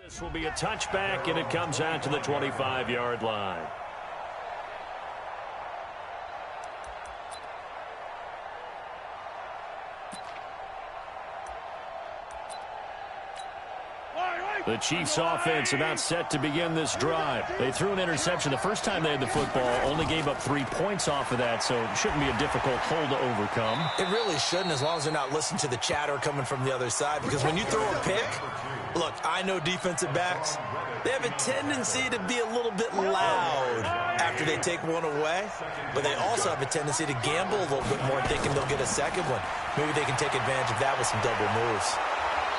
This will be a touchback, and it comes out to the 25-yard line. The Chiefs offense about set to begin this drive. They threw an interception the first time they had the football, only gave up 3 points off of that, so it shouldn't be a difficult hole to overcome. It really shouldn't, as long as they're not listening to the chatter coming from the other side, because when you throw a pick, look, I know defensive backs, they have a tendency to be a little bit loud after they take one away, but they also have a tendency to gamble a little bit more, thinking they'll get a second one. Maybe they can take advantage of that with some double moves.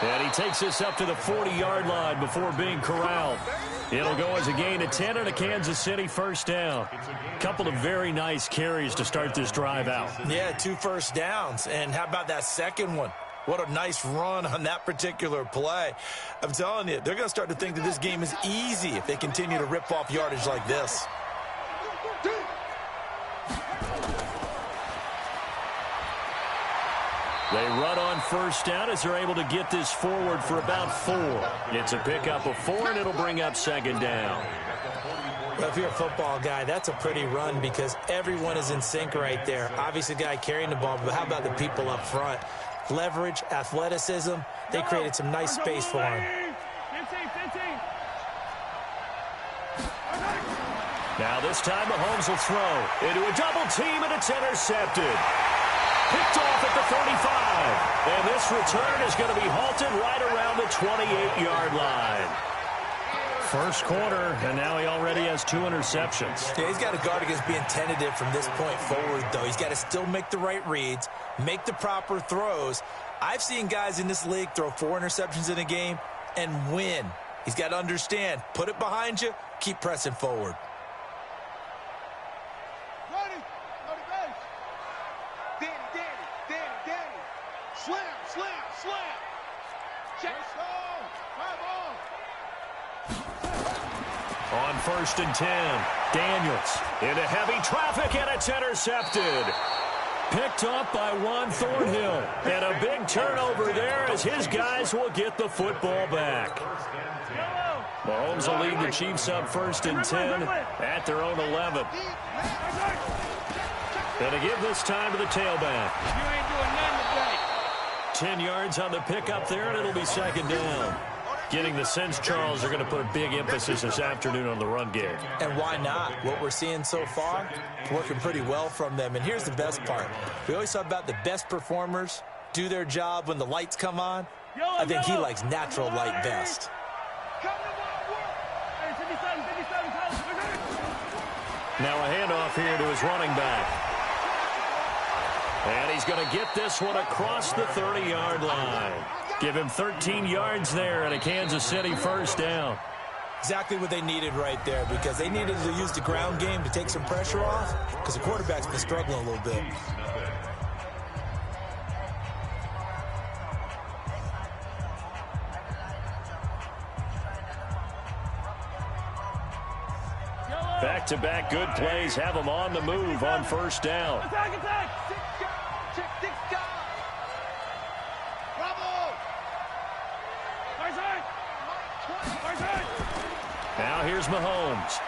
And he takes this up to the 40-yard line before being corralled. It'll go as a gain of 10 and a Kansas City first down. Couple of very nice carries to start this drive out. Yeah, 2 first downs. And how about that second one? What a nice run on that particular play. I'm telling you, they're going to start to think that this game is easy if they continue to rip off yardage like this. They run on first down as they're able to get this forward for about 4. It's a pickup of 4, and it'll bring up second down. Well, if you're a football guy, that's a pretty run because everyone is in sync right there. Obviously, the guy carrying the ball, but how about the people up front? Leverage, athleticism, they created some nice space for him. Now this time Mahomes will throw into a double team, and it's intercepted. Picked off at the 35. And this return is going to be halted right around the 28-yard line. First quarter, and now he already has 2 interceptions. Yeah, he's got to guard against being tentative from this point forward, though. He's got to still make the right reads, make the proper throws. I've seen guys in this league throw 4 interceptions in a game and win. He's got to understand, put it behind you, keep pressing forward. On first and 10, Daniels into heavy traffic, and it's intercepted. Picked up by Juan Thornhill. And a big turnover there as his guys will get the football back. Mahomes will lead the Chiefs up first and 10 at their own 11. And to give this time to the tailback. 10 yards on the pickup there, and it'll be second down. Getting the sense, Charles, they're going to put a big emphasis this afternoon on the run game. And why not? What we're seeing so far, working pretty well from them. And here's the best part. We always talk about the best performers do their job when the lights come on. I think he likes natural light best. Now a handoff here to his running back. And he's going to get this one across the 30-yard line. Give him 13 yards there and a Kansas City first down. Exactly what they needed right there, because they needed to use the ground game to take some pressure off, because the quarterback's been struggling a little bit. Back-to-back good plays have them on the move on first down. Now here's Mahomes.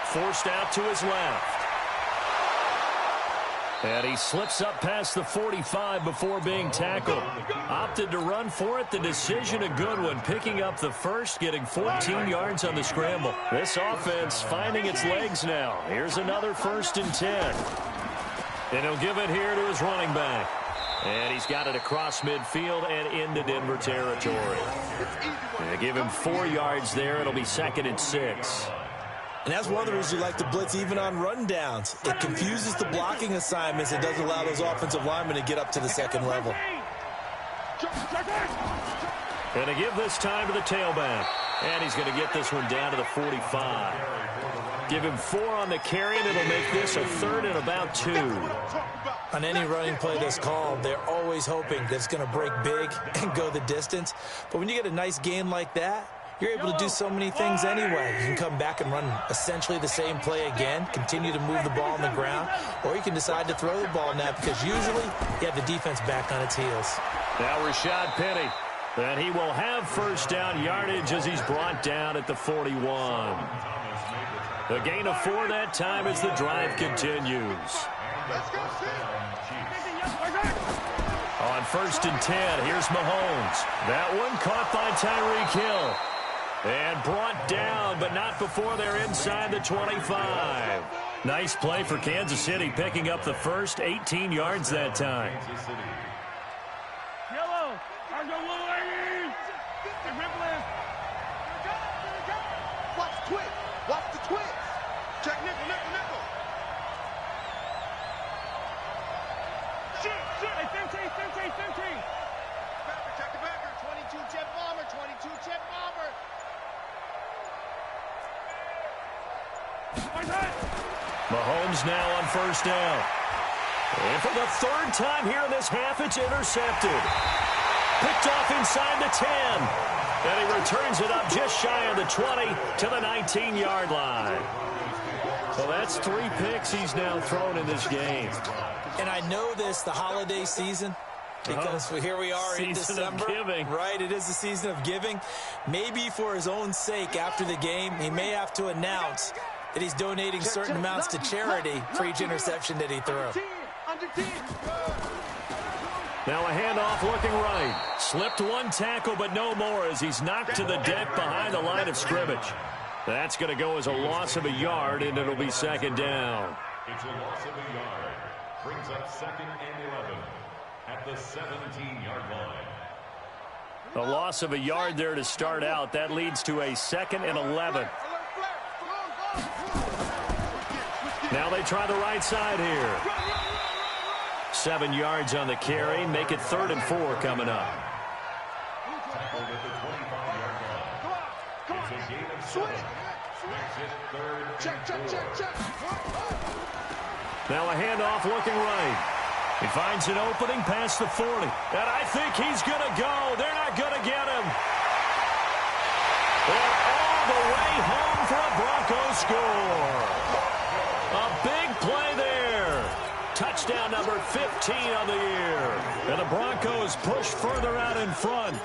Forced out to his left. And he slips up past the 45 before being tackled. Opted to run for it. The decision a good one. Picking up the first, getting 14 yards on the scramble. This offense finding its legs now. Here's another first and 10. And he'll give it here to his running back. And he's got it across midfield and into Denver territory. And give him 4 yards there. It'll be second and 6. And that's one of the reasons you like to blitz even on rundowns. It confuses the blocking assignments. It doesn't allow those offensive linemen to get up to the second level. And to give this time to the tailback. And he's going to get this one down to the 45. Give him 4 on the carry, and it'll make this a third and about 2. On any running play that's called, they're always hoping that it's going to break big and go the distance. But when you get a nice gain like that, you're able to do so many things anyway. You can come back and run essentially the same play again, continue to move the ball on the ground, or you can decide to throw the ball now because usually you have the defense back on its heels. Now Rashad Penny And he will have first down yardage as he's brought down at the 41. The gain of 4 that time as the drive continues. On 1st and 10, here's Mahomes. That one caught by Tyreek Hill. And brought down, but not before they're inside the 25. Nice play for Kansas City, picking up the first 18 yards that time. Yellow, watch the twitch. Watch the twitch. Check nickel, nickel, nickel. Shoot. Hey, 15. Backer, check the backer. 22 jet bomber, 22 jet bomber. Mahomes now on first down. And for the 3rd time here in this half, it's intercepted. Picked off inside the 10. And he returns it up just shy of the 20 to the 19-yard line. So that's 3 picks he's now thrown in this game. And I know this, the holiday season, because here we are in December. Season of giving. Right, it is the season of giving. Maybe for his own sake, after the game, he may have to announce that he's donating certain amounts to charity for each interception that he threw. Now a handoff looking right. Slipped one tackle, but no more as he's knocked to the deck behind the line of scrimmage. That's going to go as a loss of a yard, and it'll be 2nd down. It's a loss of a yard. Brings up 2nd and 11 at the 17-yard line. A loss of a yard there to start out. That leads to a 2nd and 11. Now they try the right side here. 7 yards on the carry. Make it 3rd and 4 coming up. Tackled at the 25-yard line. It's a gain of 7. Makes it 3rd and 4. Now a handoff looking right. He finds an opening past the 40. And I think he's going to go. They're not going to get him. And all the way home for a Broncos score. A big play there. Touchdown number 15 on the year. And the Broncos push further out in front.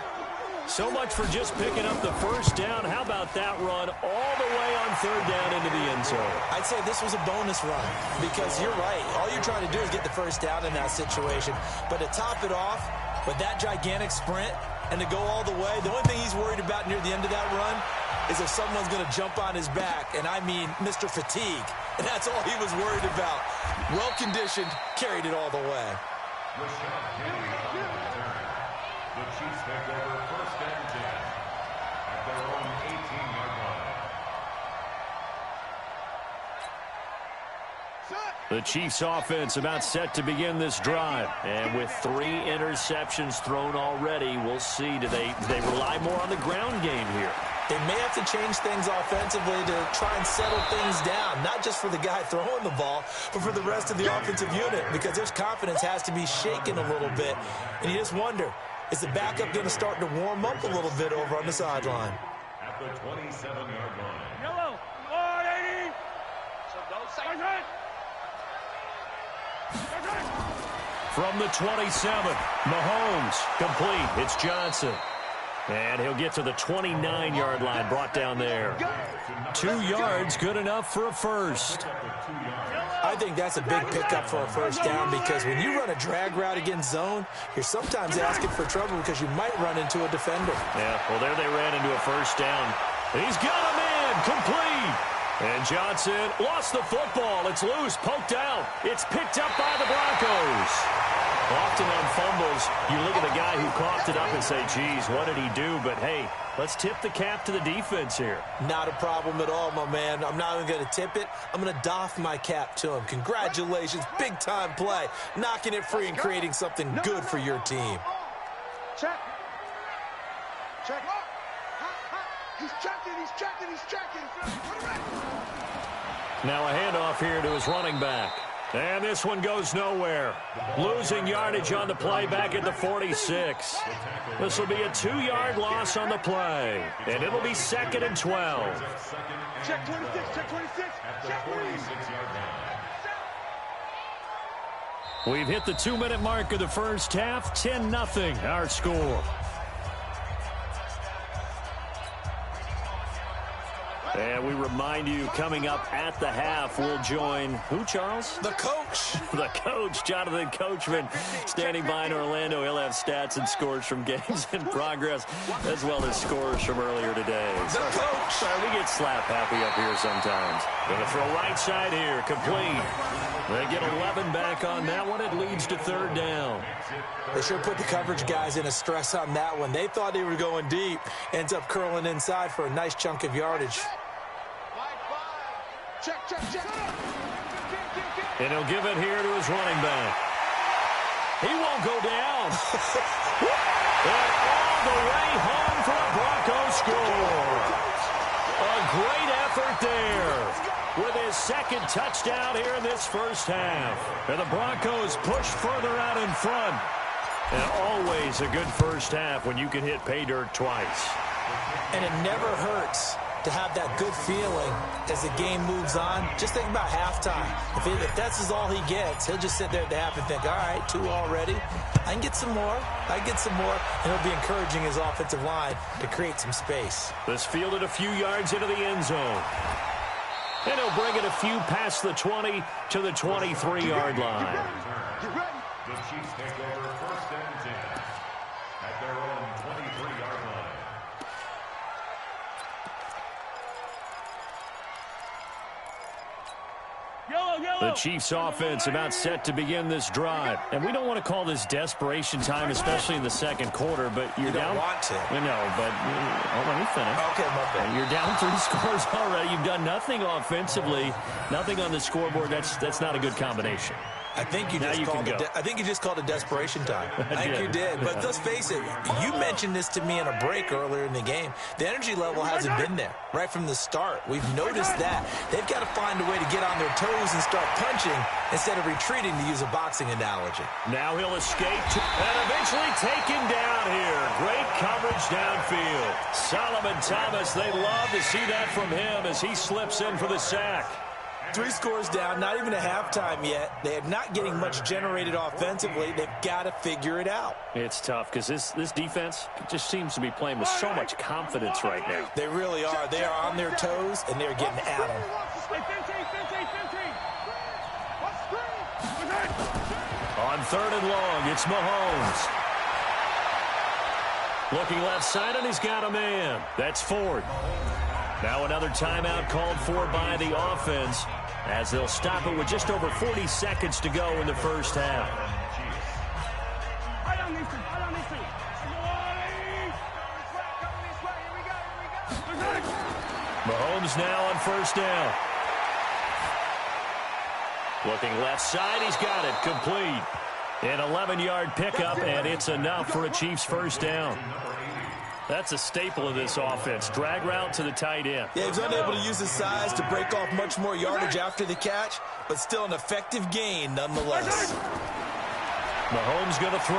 So much for just picking up the first down. How about that run all the way on 3rd down into the end zone? I'd say this was a bonus run because you're right. All you're trying to do is get the first down in that situation. But to top it off with that gigantic sprint and to go all the way, the only thing he's worried about near the end of that run is if someone's going to jump on his back, and I mean Mr. Fatigue. And that's all he was worried about. Well-conditioned, carried it all the way. The Chiefs take over 1st and 10 at their own 18-yard line. The Chiefs offense about set to begin this drive. And with 3 interceptions thrown already, we'll see. Do they rely more on the ground game here? They may have to change things offensively to try and settle things down, not just for the guy throwing the ball, but for the rest of the offensive unit, because their confidence has to be shaken a little bit. And you just wonder, is the backup going to start to warm up a little bit over on the sideline? At the 27-yard line. Yellow, 180. So go second. From the 27, Mahomes complete. It's Johnson. And he'll get to the 29-yard line, brought down there. 2 yards, good enough for a first. I think that's a big pickup for a first down because when you run a drag route against zone, you're sometimes asking for trouble because you might run into a defender. Yeah, well, there they ran into a first down. He's got him in, complete. And Johnson lost the football. It's loose, poked out. It's picked up by the Broncos. Often on fumbles, you look at the guy who coughed it up and say, geez, what did he do? But, hey, let's tip the cap to the defense here. Not a problem at all, my man. I'm not even going to tip it. I'm going to doff my cap to him. Congratulations, big-time play. Knocking it free and creating something good for your team. Check. He's checking. Now a handoff here to his running back. And this one goes nowhere. Losing yardage on the play back at the 46. This will be a 2-yard loss on the play. And it'll be 2nd and 12. Check 26. At the 46-yard line. We've hit the 2-minute mark of the first half. 10-0 our score. And we remind you, coming up at the half, we'll join who, Charles? The coach. The coach, Jonathan Coachman, standing by in Orlando. He'll have stats and scores from games in progress, as well as scores from earlier today. The coach. Sorry, we get slap happy up here sometimes. Gonna throw right side here, complete. They get 11 back on that one. It leads to third down. They sure put the coverage guys in a stress on that one. They thought they were going deep. Ends up curling inside for a nice chunk of yardage. Check. And he'll give it here to his running back. He won't go down. And all the way home for a Broncos score. A great effort there with his second touchdown here in this first half. And the Broncos push further out in front. And always a good first half when you can hit pay dirt twice. And it never hurts to have that good feeling as the game moves on. Just think about halftime. If that's all he gets, he'll just sit there at the half and think, all right, 2 already. I can get some more. And he'll be encouraging his offensive line to create some space. This fielded a few yards into the end zone. And he'll bring it a few past the 20 to the 23-yard line. The Chiefs take over first and 10 at their own 23-yard line. The Chiefs offense about set to begin this drive. And we don't want to call this desperation time, especially in the second quarter, but you're down. You don't want to. No, but let me finish. Okay, my bad. You're down 3 scores already. You've done nothing offensively, nothing on the scoreboard. That's not a good combination. I think you just called it desperation time. I think you did. But let's face it, you mentioned this to me in a break earlier in the game. The energy level hasn't been there right from the start. We've noticed that. They've got to find a way to get on their toes and start punching instead of retreating, to use a boxing analogy. Now he'll escape and eventually taken down here. Great coverage downfield. Solomon Thomas, they love to see that from him as he slips in for the sack. 3 scores down, not even a halftime yet. They are not getting much generated offensively. They've got to figure it out. It's tough because this defense just seems to be playing with so much confidence right now. They really are. They are on their toes, and they're getting at them. On 3rd and long, it's Mahomes. Looking left side, and he's got a man. That's 4th. Now another timeout called for by the offense as they'll stop it with just over 40 seconds to go in the first half. Mahomes now on first down. Looking left side, he's got it, complete. An 11-yard pickup, and it's enough for a Chiefs first down. That's a staple of this offense. Drag route to the tight end. Yeah, he's unable to use his size to break off much more yardage after the catch, but still an effective gain nonetheless. Mahomes going to throw.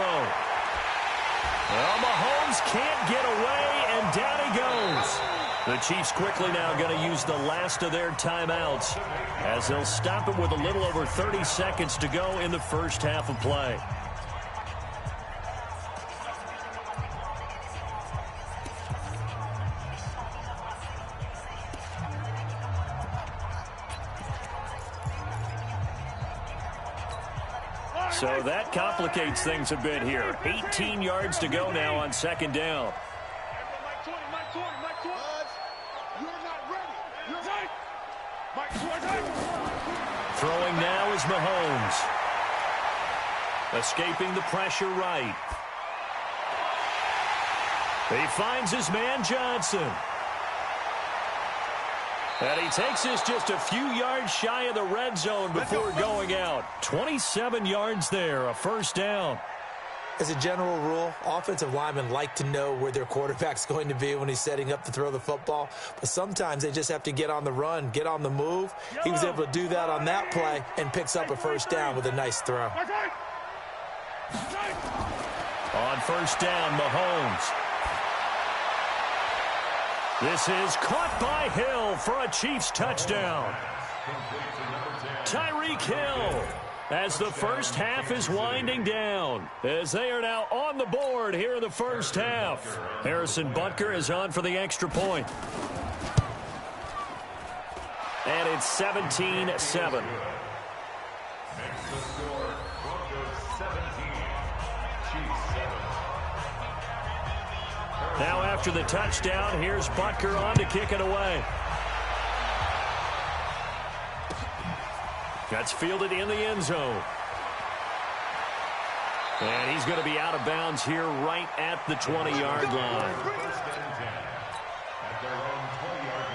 Well, Mahomes can't get away, and down he goes. The Chiefs quickly now going to use the last of their timeouts as they'll stop it with a little over 30 seconds to go in the first half of play. So that complicates things a bit here. 18 yards to go now on second down. Throwing now is Mahomes. Escaping the pressure right. He finds his man Johnson. And he takes this just a few yards shy of the red zone before going out. 27 yards there, a first down. As a general rule, offensive linemen like to know where their quarterback's going to be when he's setting up to throw the football. But sometimes they just have to get on the run, get on the move. He was able to do that on that play and picks up a first down with a nice throw. On first down, Mahomes. This is caught by Hill for a Chiefs touchdown. Tyreek Hill as the first half is winding down, as they are now on the board here in the first half. Harrison Butker is on for the extra point. and it's 17-7. Makes the score, Broncos 17, Chiefs 7. Now after the touchdown, here's Butker on to kick it away. That's fielded in the end zone. And he's going to be out of bounds here right at the 20-yard line. First and 10 at their own 20-yard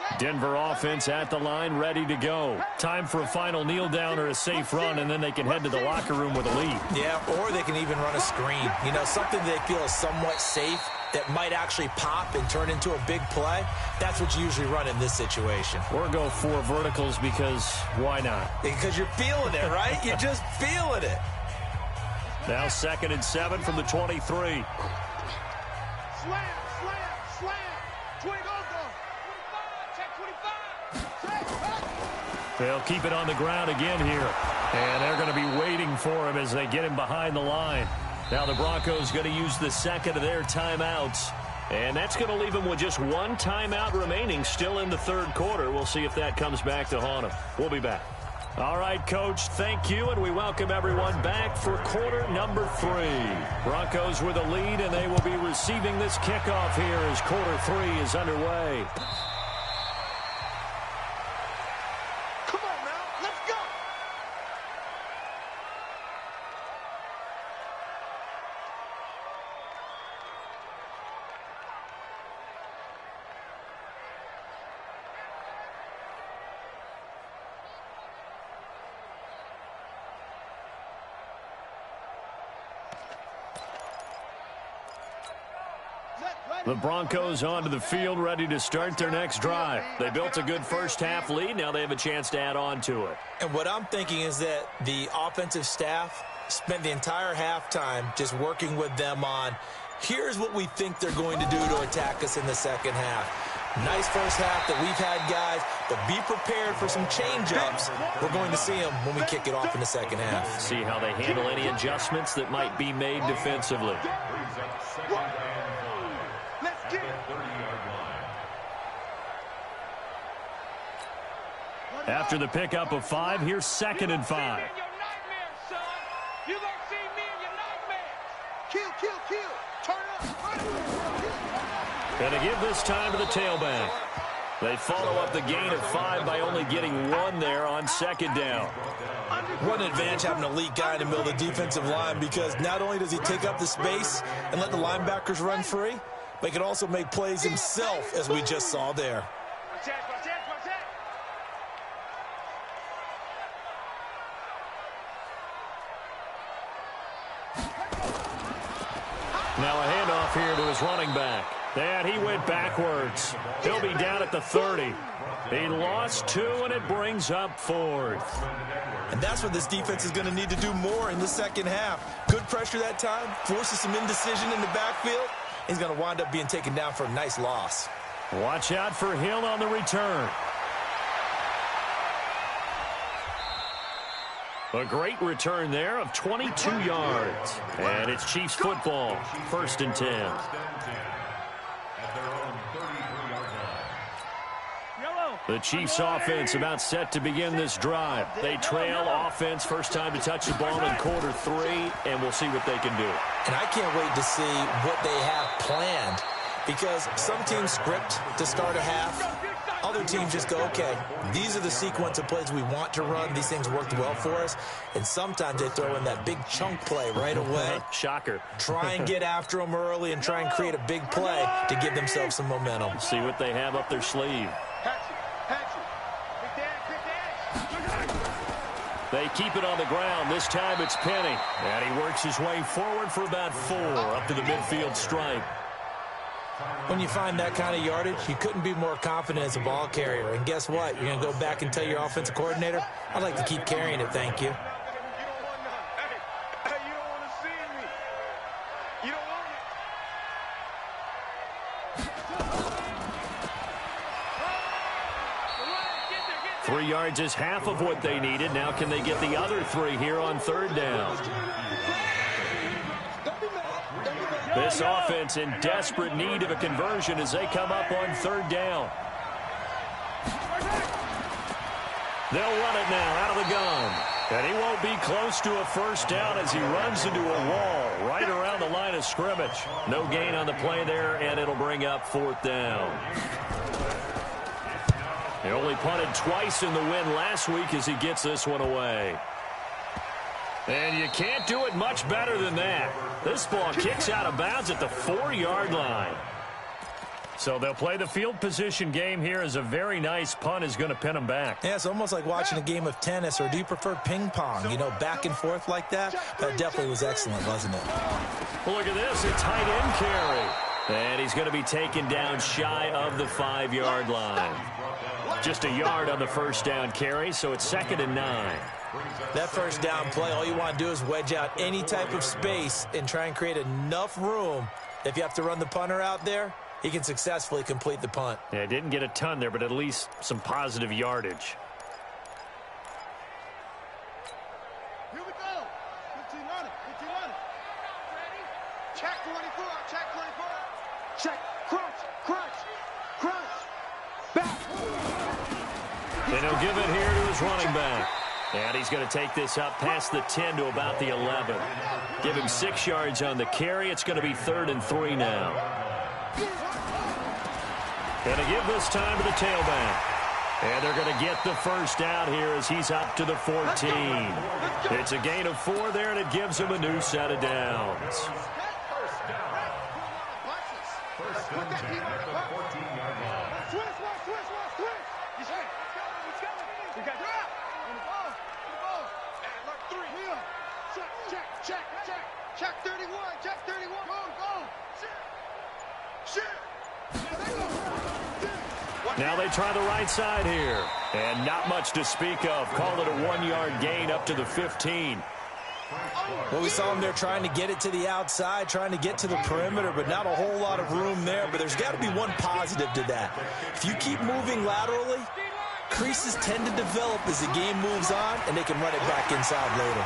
line. Denver offense at the line, ready to go. Time for a final kneel down or a safe run, and then they can head to the locker room with a lead. Yeah, or they can even run a screen. You know, something they feel is somewhat safe that might actually pop and turn into a big play. That's what you usually run in this situation. Or go 4 verticals because why not? Because you're feeling it, right? You're just feeling it. Now 2nd and 7 from the 23. Slam, slam, slam. Twig over. 25, check 25. They'll keep it on the ground again here. And they're going to be waiting for him as they get him behind the line. Now the Broncos going to use the second of their timeouts. And that's going to leave them with just 1 timeout remaining still in the 3rd quarter. We'll see if that comes back to haunt them. We'll be back. All right, Coach, thank you, and we welcome everyone back for quarter number 3. Broncos with a lead, and they will be receiving this kickoff here as quarter 3 is underway. Come on now, let's go. The Broncos onto the field, ready to start their next drive. They built a good first half lead. Now they have a chance to add on to it. And what I'm thinking is that the offensive staff spent the entire halftime just working with them on, here's what we think they're going to do to attack us in the second half. Nice first half that we've had, guys, but be prepared for some change-ups. We're going to see them when we kick it off in the second half. See how they handle any adjustments that might be made defensively. Brings up 2nd and 5 at the 30-yard line. After the pickup of 5, here's 2nd and 5. You're going to see me in your nightmares. Kill, kill, kill. Turn up. Going to give this time to the tailback. They follow up the gain of 5 by only getting 1 there on 2nd down. What an advantage having an elite guy in the middle of the defensive line, because not only does he take up the space and let the linebackers run free, but he can also make plays himself, as we just saw there. Now a handoff here to his running back. And he went backwards. He'll be down at the 30. He lost 2, and it brings up 4th. And that's what this defense is going to need to do more in the second half. Good pressure that time, forces some indecision in the backfield. He's going to wind up being taken down for a nice loss. Watch out for Hill on the return. A great return there of 22 yards. And it's Chiefs football, 1st and 10. At their own 33-yard line. The Chiefs offense about set to begin this drive. They trail offense, first time to touch the ball in quarter 3, and we'll see what they can do. And I can't wait to see what they have planned, because some teams script to start a half. Other teams just go, okay, these are the sequence of plays we want to run. These things worked well for us. And sometimes they throw in that big chunk play right away. Shocker. Try and get after them early and try and create a big play to give themselves some momentum. See what they have up their sleeve. They keep it on the ground. This time it's Penny. And he works his way forward for about 4 up to the midfield stripe. When you find that kind of yardage, you couldn't be more confident as a ball carrier. And guess what? You're going to go back and tell your offensive coordinator, I'd like to keep carrying it, thank you. You don't want none. Hey, you don't want to see me. You don't want it. 3 yards is half of what they needed. Now can they get the other 3 here on 3rd down? Don't be mad. Don't be mad. This offense in desperate need of a conversion as they come up on third down. They'll run it now out of the gun. And he won't be close to a first down as he runs into a wall right around the line of scrimmage. No gain on the play there, and it'll bring up fourth down. He only punted twice in the win last week as he gets this one away. And you can't do it much better than that. This ball kicks out of bounds at the 4-yard line. So they'll play the field position game here as a very nice punt is going to pin them back. Yeah, it's almost like watching a game of tennis, or do you prefer ping pong? You know, back and forth like that? That definitely was excellent, wasn't it? Well, look at this, a tight end carry. And he's going to be taken down shy of the 5-yard line. Just a yard on the first down carry, so it's 2nd and 9. That first down play, all you want to do is wedge out any type of space and try and create enough room. If you have to run the punter out there, he can successfully complete the punt. Yeah, didn't get a ton there, but at least some positive yardage. Here we go. 15 on it. 15 on it. Ready? Check 24. Check 24. Check. Crunch. Crunch. Crunch. Back. And he'll give it here to his running back. And he's going to take this up past the 10 to about the 11. Give him 6 yards on the carry. It's going to be 3rd and 3 now. Going to give this time to the tailback. And they're going to get the first down here as he's up to the 14. It's a gain of 4 there, and it gives him a new set of downs. Check 31. Check 31. Go. Shit. Now they try the right side here. And not much to speak of. Call it a 1-yard gain up to the 15. Well, we saw him there trying to get it to the outside, trying to get to the perimeter, but not a whole lot of room there. But there's got to be one positive to that. If you keep moving laterally, creases tend to develop as the game moves on, and they can run it back inside later.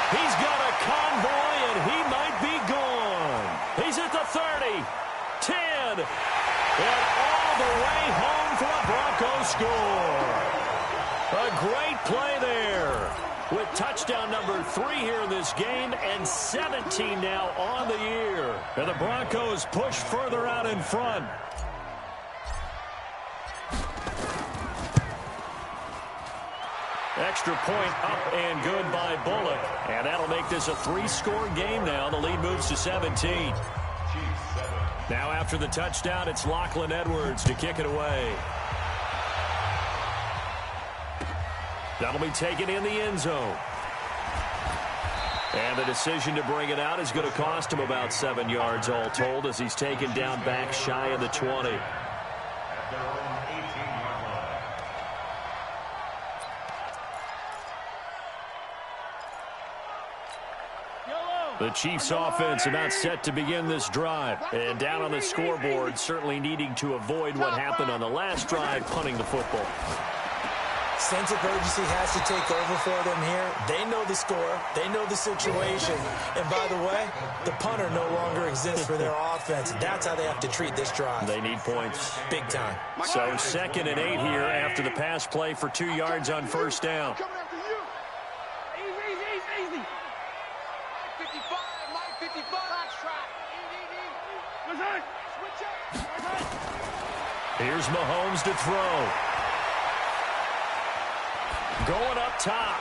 He's got a convoy, and he might be gone. He's at the 30, 10, and all the way home for a Broncos score. A great play there with touchdown number 3 here in this game and 17 now on the year. And the Broncos push further out in front. Extra point up and good by Bullock. And that'll make this a 3-score game now. The lead moves to 17. Now after the touchdown, it's Lachlan Edwards to kick it away. That'll be taken in the end zone. And the decision to bring it out is going to cost him about 7 yards all told as he's taken down back shy of the 20. The Chiefs offense about set to begin this drive. And down on the scoreboard, certainly needing to avoid what happened on the last drive, punting the football. Sense of urgency has to take over for them here. They know the score. They know the situation. And by the way, the punter no longer exists for their offense. That's how they have to treat this drive. They need points. Big time. So 2nd and 8 here after the pass play for 2 yards on first down. Easy. 55, Mike 55. Box track. Switch up. Here's Mahomes to throw. Going up top.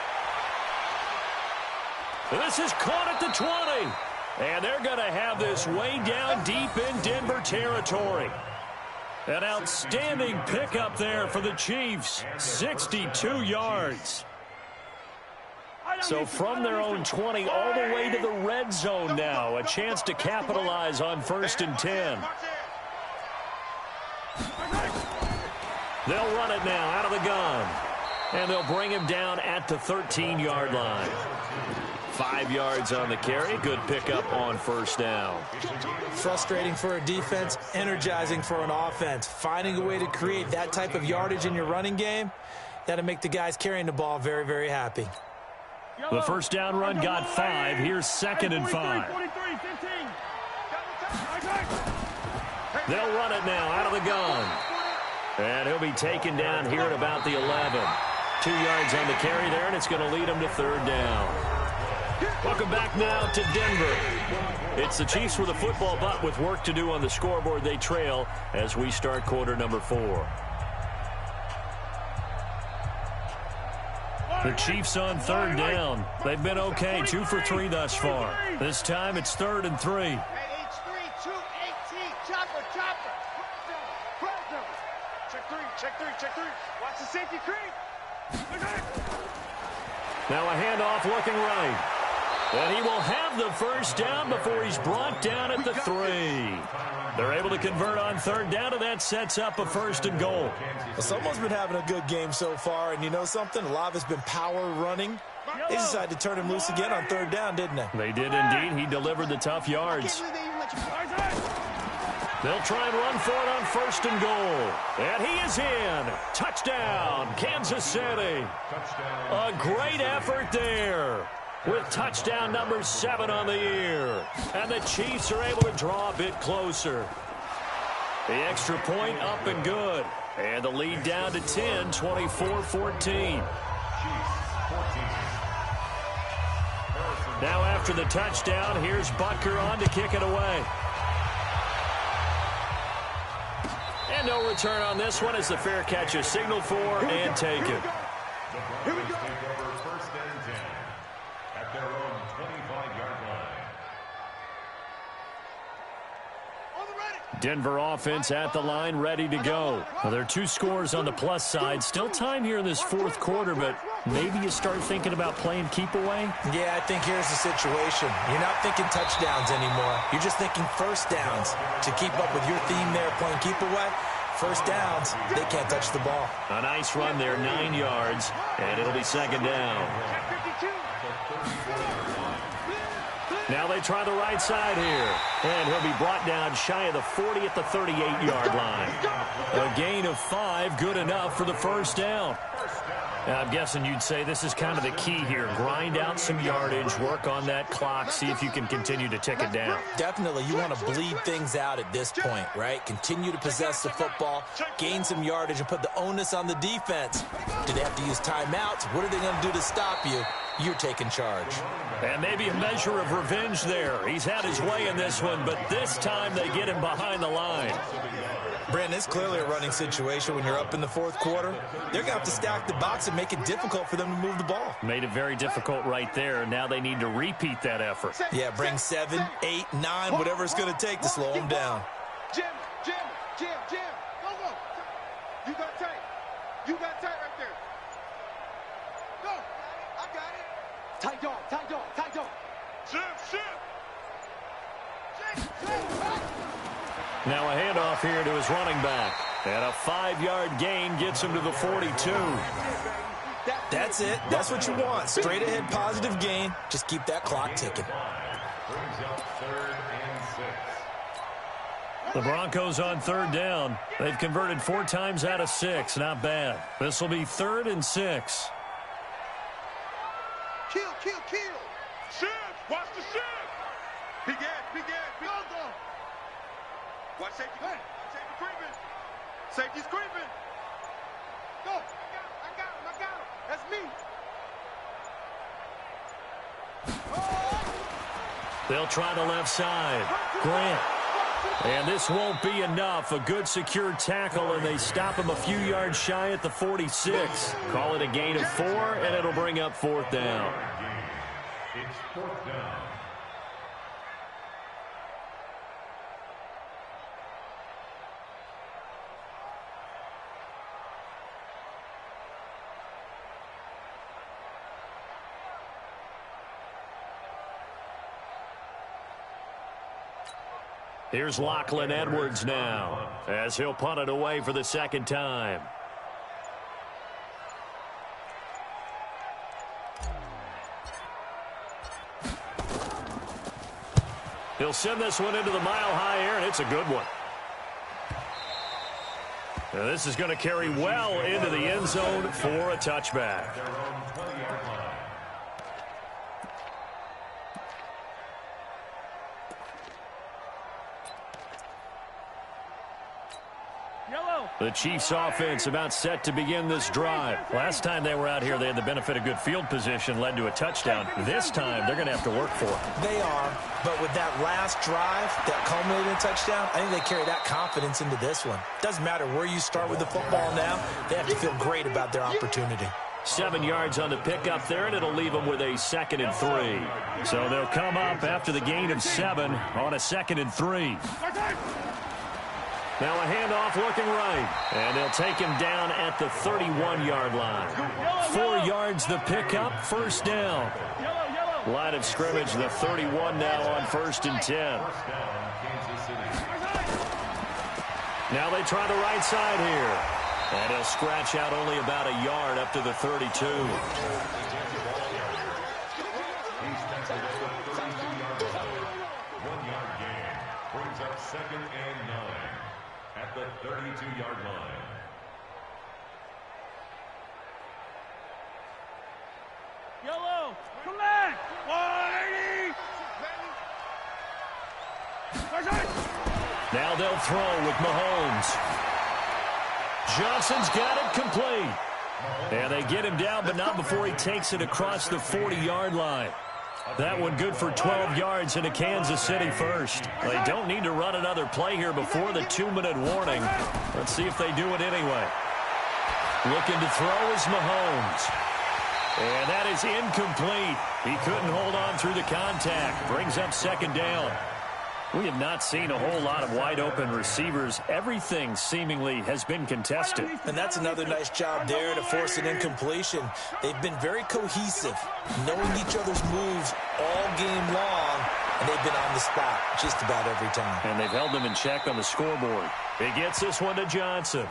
This is caught at the 20. And they're going to have this way down deep in Denver territory. An outstanding pickup there for the Chiefs. 62 yards. So from their own 20 all the way to the red zone now. A chance to capitalize on 1st and 10. They'll run it now out of the gun. And they'll bring him down at the 13-yard line. 5 yards on the carry. Good pickup on first down. Frustrating for a defense, energizing for an offense. Finding a way to create that type of yardage in your running game, that'll make the guys carrying the ball very, very happy. The first down run got 5. Here's 2nd and 5. They'll run it now out of the gun. And he'll be taken down here at about the 11. 2 yards on the carry there, and it's going to lead him to 3rd down. Welcome back now to Denver. It's the Chiefs with a football, but with work to do on the scoreboard, they trail as we start quarter number 4. The Chiefs on 3rd down. They've been okay, 2 for 3 thus far. This time it's 3rd and 3. H3, 218, chopper. Check 3. Watch the safety creep. Now a handoff looking right. And he will have the first down before he's brought down at the 3. They're able to convert on 3rd down, and that sets up a 1st and goal. Well, someone's been having a good game so far, and you know something? A lot of it's been power running. They decided to turn him loose again on 3rd down, didn't they? They did indeed. He delivered the tough yards. They'll try and run for it on 1st and goal. And he is in. Touchdown, Kansas City. A great effort there, with touchdown number 7 on the year. And the Chiefs are able to draw a bit closer. The extra point up and good. And the lead down to 10, 24-14. Now after the touchdown, here's Butker on to kick it away. And no return on this one as the fair catch is signaled for and taken. Here we go. First and 10 at their own 25-yard line. Denver offense at the line, ready to go. Well, there are 2 scores on the plus side. Still time here in this 4th quarter, but maybe you start thinking about playing keep away? Yeah, I think here's the situation. You're not thinking touchdowns anymore. You're just thinking first downs. To keep up with your theme there, playing keep away, first downs, they can't touch the ball. A nice run there, 9 yards, and it'll be 2nd down. Now they try the right side here, and he'll be brought down shy of the 40 at the 38-yard line. A gain of 5, good enough for the first down. Now, I'm guessing you'd say this is kind of the key here. Grind out some yardage, work on that clock, see if you can continue to tick it down. Definitely, you want to bleed things out at this point, right? Continue to possess the football, gain some yardage, and put the onus on the defense. Do they have to use timeouts? What are they going to do to stop you? You're taking charge. And maybe a measure of revenge there. He's had his way in this one, but this time they get him behind the line. Brandon, it's clearly a running situation when you're up in the 4th quarter. They're going to have to stack the box and make it difficult for them to move the ball. Made it very difficult right there. Now they need to repeat that effort. Yeah, bring 7, 8, 9, whatever it's going to take to slow them down. Jam. Go. You got tight. right there. Go. I got it. Tight dog. Shift. Now a handoff here to his running back. And a 5-yard gain gets him to the 42. That's it. That's what you want. Straight ahead positive gain. Just keep that clock ticking. The Broncos on 3rd down. They've converted 4 times out of 6. Not bad. This will be 3rd and 6. Kill. Shift. Watch the shift. Begin. Go. Watch safety. Safety creeping. Safety's creeping. Go. I got him. That's me. They'll try the left side. Grant. And this won't be enough. A good secure tackle, and they stop him a few yards shy at the 46. Call it a gain of 4, and it'll bring up 4th down. It's 4th down. Here's Lachlan Edwards now, as he'll punt it away for the 2nd time. He'll send this one into the mile-high air, and it's a good one. Now this is going to carry well into the end zone for a touchback. The Chiefs offense about set to begin this drive. Last time they were out here, they had the benefit of good field position, led to a touchdown. This time, they're going to have to work for it. They are, but with that last drive, that culminated in a touchdown, I think they carry that confidence into this one. Doesn't matter where you start with the football now, they have to feel great about their opportunity. 7 yards on the pickup there, and it'll leave them with a 2nd and 3. So they'll come up after the gain of 7 on a 2nd and 3. Now a handoff looking right, and they'll take him down at the 31-yard line. 4 yards the pickup, 1st down. Line of scrimmage, the 31 now on 1st and 10. Now they try the right side here, and he'll scratch out only about a yard up to the 32. Brings up 2nd and 9. At the 32-yard line. Yellow, come back! 180! Now they'll throw with Mahomes. Johnson's got it complete. And they get him down, but not before he takes it across the 40-yard line. That one good for 12 yards into Kansas City first. They don't need to run another play here before the 2-minute warning. Let's see if they do it anyway. Looking to throw is Mahomes. And that is incomplete. He couldn't hold on through the contact. Brings up 2nd down. We have not seen a whole lot of wide-open receivers. Everything seemingly has been contested. And that's another nice job there to force an incompletion. They've been very cohesive, knowing each other's moves all game long, and they've been on the spot just about every time. And they've held them in check on the scoreboard. He gets this one to Johnson.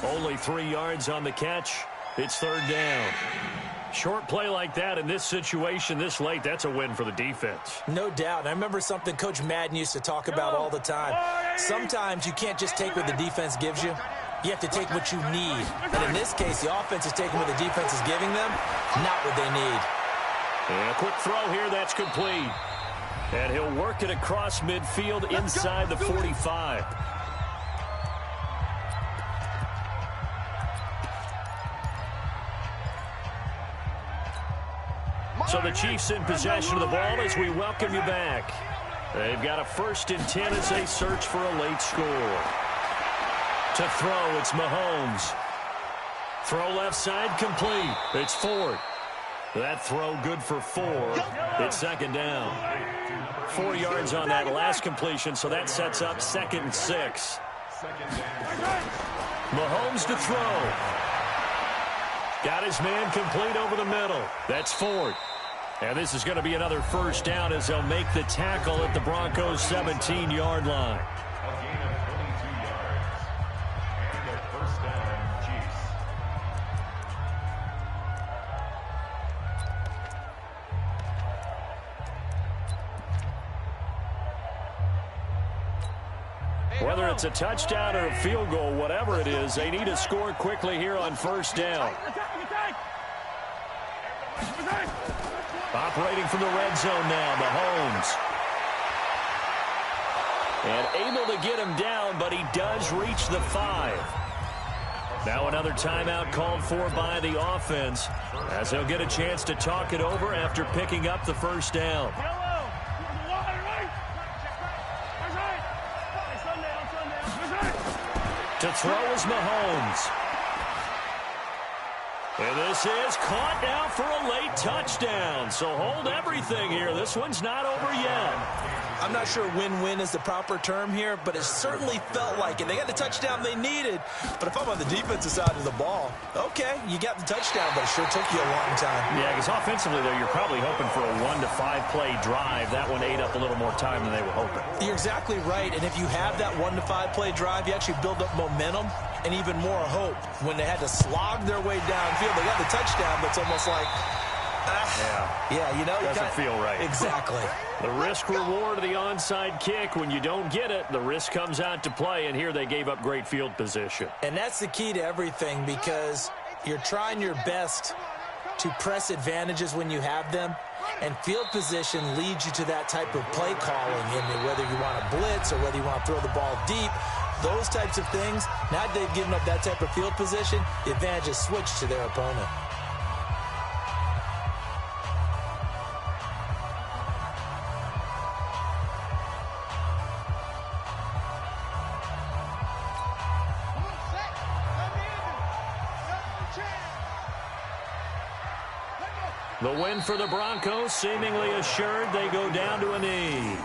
Only 3 yards on the catch. It's 3rd down. Short play like that in this situation this late, that's a win for the defense. No doubt. I remember something Coach Madden used to talk about all the time. Sometimes you can't just take what the defense gives you. You have to take what you need. And in this case, the offense is taking what the defense is giving them, not what they need. And a quick throw here, that's complete. And he'll work it across midfield inside the 45. So the Chiefs in possession of the ball as we welcome you back. They've got a 1st and 10 as they search for a late score. To throw, it's Mahomes. Throw left side complete. It's Ford. That throw good for 4. It's 2nd down. 4 yards on that last completion, so that sets up 2nd and 6. Mahomes to throw. Got his man complete over the middle. That's Ford. And this is going to be another 1st down as they'll make the tackle at the Broncos' 17-yard line. A gain of 22 yards. And a 1st down, Chiefs. Whether it's a touchdown or a field goal, whatever it is, they need to score quickly here on 1st down. Operating from the red zone now, Mahomes. And able to get him down, but he does reach the 5. Now another timeout called for by the offense, as they'll get a chance to talk it over after picking up the 1st down. To throw is Mahomes. And this is caught now for a late touchdown. So hold everything here. This one's not over yet. I'm not sure win-win is the proper term here, but it certainly felt like it. They got the touchdown they needed. But if I'm on the defensive side of the ball, okay, you got the touchdown, but it sure took you a long time. Yeah, because offensively, though, you're probably hoping for a 1 to 5 play drive. That one ate up a little more time than they were hoping. You're exactly right. And if you have that 1 to 5 play drive, you actually build up momentum and even more hope. When they had to slog their way downfield, they got the touchdown, but it's almost like, yeah, you know, doesn't feel right. Exactly. The risk reward of the onside kick, when you don't get it, the risk comes out to play, and here they gave up great field position. And that's the key to everything, because you're trying your best to press advantages when you have them, and field position leads you to that type of play calling. And whether you want to blitz or whether you want to throw the ball deep, those types of things, now that they've given up that type of field position, the advantage is switched to their opponent. The win for the Broncos, seemingly assured. They go down to a knee.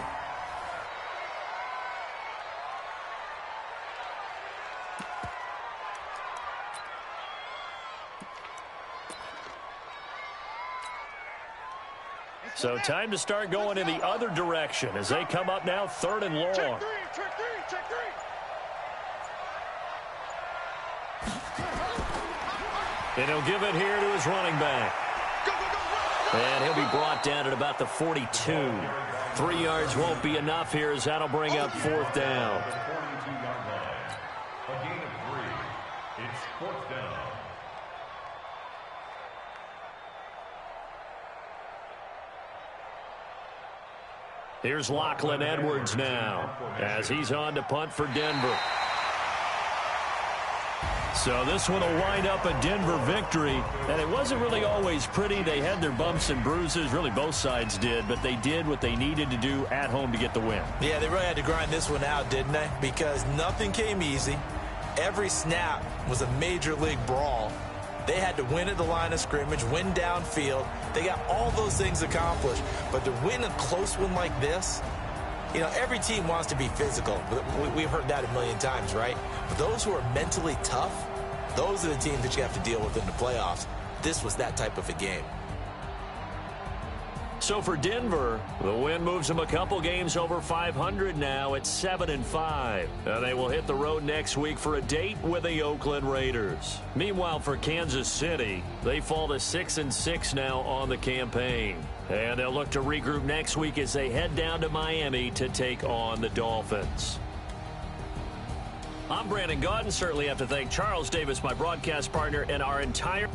So time to start going in the other direction as they come up now 3rd and long. Check three. And he'll give it here to his running back. And he'll be brought down at about the 42. 3 yards won't be enough here as that'll bring up 4th down. A gain of 3. It's 4th down. Here's Lachlan Edwards now as he's on to punt for Denver. So this one will wind up a Denver victory, and it wasn't really always pretty. They had their bumps and bruises, really both sides did, but they did what they needed to do at home to get the win. Yeah, they really had to grind this one out, didn't they? Because nothing came easy. Every snap was a major league brawl. They had to win at the line of scrimmage, win downfield. They got all those things accomplished, but to win a close one like this, you know, every team wants to be physical. We've heard that a million times, right? But those who are mentally tough, those are the teams that you have to deal with in the playoffs. This was that type of a game. So for Denver, the win moves them a couple games over 500 now at 7-5. And they will hit the road next week for a date with the Oakland Raiders. Meanwhile, for Kansas City, they fall to 6-6 now on the campaign. And they'll look to regroup next week as they head down to Miami to take on the Dolphins. I'm Brandon Gaudin. Certainly have to thank Charles Davis, my broadcast partner, and our entire